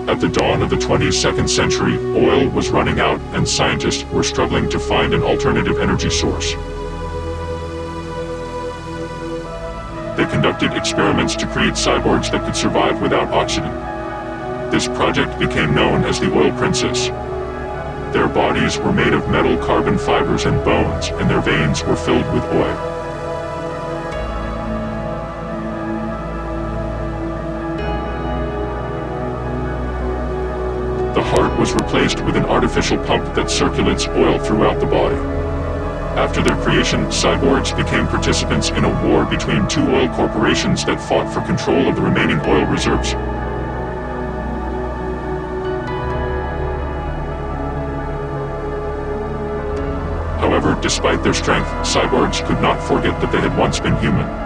At the dawn of the 22nd century, oil was running out and scientists were struggling to find an alternative energy source. They conducted experiments to create cyborgs that could survive without oxygen. This project became known as the Oil Princess. Their bodies were made of metal carbon fibers and bones, and their veins were filled with oil. The heart was replaced with an artificial pump that circulates oil throughout the body. After their creation, cyborgs became participants in a war between two oil corporations that fought for control of the remaining oil reserves. However, despite their strength, cyborgs could not forget that they had once been human.